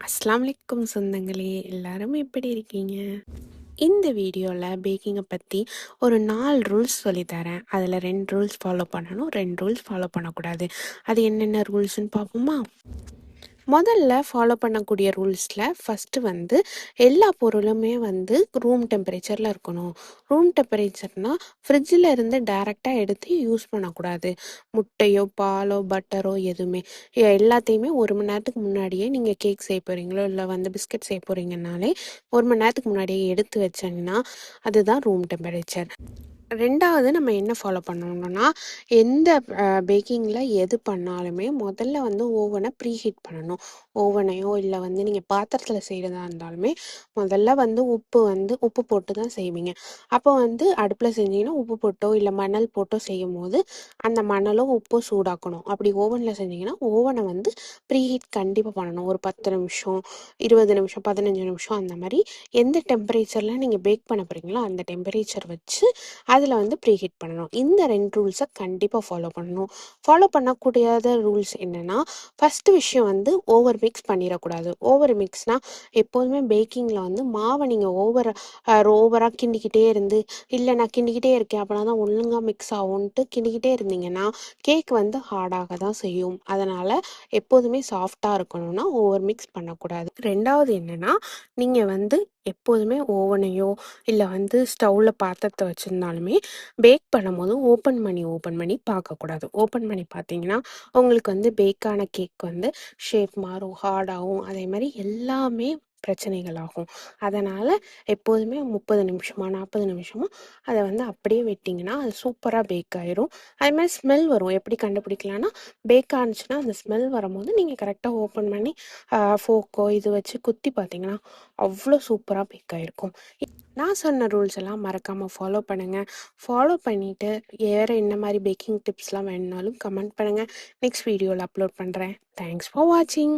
அஸ்ஸலாமு அலைக்கும் சொந்தங்களே, எல்லாரும் எப்படி இருக்கீங்க? இந்த வீடியோவில் பேக்கிங்கை பற்றி ஒரு 4 ரூல்ஸ் சொல்லித்தரேன். அதில் 2 ரூல்ஸ் ஃபாலோ பண்ணணும், 2 ரூல்ஸ் ஃபாலோ பண்ணக்கூடாது. அது என்னென்ன ரூல்ஸ்ன்னு பார்ப்போமா? முதல்ல ஃபாலோ பண்ணக்கூடிய ரூல்ஸில் ஃபஸ்ட்டு வந்து எல்லா பொருளுமே வந்து ரூம் டெம்பரேச்சரில் இருக்கணும். ரூம் டெம்பரேச்சர்னால் ஃப்ரிட்ஜில் இருந்து டைரெக்டாக எடுத்து யூஸ் பண்ணக்கூடாது. முட்டையோ பாலோ பட்டரோ எதுவுமே எல்லாத்தையுமே 1 மணி நேரத்துக்கு முன்னாடியே நீங்கள் கேக் செய்ய போகிறீங்களோ இல்லை வந்து பிஸ்கட் செய்ய போகிறீங்கனாலே 1 மணி நேரத்துக்கு முன்னாடியே எடுத்து வச்சீங்கன்னா அதுதான் ரூம் டெம்பரேச்சர். 2வது நம்ம என்ன ஃபாலோ பண்ணணும்னா, எந்த பேக்கிங்கில் எது பண்ணாலுமே முதல்ல வந்து ஓவனை ப்ரீஹீட் பண்ணணும். ஓவனையோ இல்லை வந்து நீங்கள் பாத்திரத்தில் செய்கிறதா இருந்தாலுமே முதல்ல வந்து உப்பு போட்டு தான் செய்வீங்க. அப்போ வந்து அடுப்பில் செஞ்சீங்கன்னா உப்பு போட்டோ இல்லை மணல் போட்டோ செய்யும் போது அந்த மணலோ உப்போ சூடாக்கணும். அப்படி ஓவனில் செஞ்சீங்கன்னா ஓவனை வந்து ப்ரீஹீட் கண்டிப்பாக பண்ணணும். ஒரு 10 நிமிஷம் 20 நிமிஷம் 15 நிமிஷம் அந்த மாதிரி எந்த டெம்பரேச்சரில் நீங்கள் பேக் பண்ண போகிறீங்களோ அந்த டெம்பரேச்சர் வச்சு அதில் வந்து ப்ரீஹீட் பண்ணணும். இந்த 2 ரூல்ஸை கண்டிப்பாக ஃபாலோ பண்ணணும். ஃபாலோ பண்ணக்கூடியாத ரூல்ஸ் என்னென்னா, ஃபஸ்ட்டு விஷயம் வந்து ஓவர் மிக்ஸ் பண்ணிடக்கூடாது. ஓவர் மிக்ஸ்னால் எப்போதுமே பேக்கிங்கில் வந்து மாவை நீங்கள் ஓவராக கிண்டிக்கிட்டே இருந்து இல்லை நான் கிண்டிக்கிட்டே இருக்கேன் அப்படின்னா தான் ஒழுங்காக மிக்ஸ் ஆகும்ன்ட்டு கிண்டிக்கிட்டே இருந்தீங்கன்னா கேக் வந்து ஹார்டாக தான் செய்யும். அதனால் எப்போதுமே சாஃப்டாக இருக்கணும்னா ஓவர் மிக்ஸ் பண்ணக்கூடாது. 2வது என்னென்னா, நீங்கள் வந்து எப்போதுமே ஓவனையோ இல்லை வந்து ஸ்டவ்வில் பாத்திரத்தை வச்சுருந்தாலுமே பேக் பண்ணும்போது ஓப்பன் பண்ணி பார்க்கக்கூடாது. ஓப்பன் பண்ணி பார்த்தீங்கன்னா உங்களுக்கு வந்து பேக்கான கேக் வந்து ஷேப் மாறும், ஹார்டாகும், அதே மாதிரி எல்லாமே பிரச்சனைகள் ஆகும். அதனால் எப்போதுமே 30 நிமிஷமா 40 நிமிஷமா அதை வந்து அப்படியே விட்டிங்கன்னா அது சூப்பராக பேக் ஆயிரும். அதேமாதிரி ஸ்மெல் வரும். எப்படி கண்டுபிடிக்கலான்னா, பேக் ஆனிச்சுன்னா அந்த ஸ்மெல் வரும்போது நீங்கள் கரெக்டாக ஓப்பன் பண்ணி ஃபோக்கோ இது வச்சு குத்தி பார்த்தீங்கன்னா அவ்வளோ சூப்பராக பேக் ஆகிருக்கும். நான் சொன்ன ரூல்ஸ் எல்லாம் மறக்காமல் ஃபாலோ பண்ணுங்கள். ஃபாலோ பண்ணிவிட்டு வேறு என்ன மாதிரி பேக்கிங் டிப்ஸ்லாம் வேணுனாலும் கமெண்ட் பண்ணுங்கள். நெக்ஸ்ட் வீடியோவில் அப்லோட் பண்ணுறேன். தேங்க்ஸ் ஃபார் வாட்சிங்.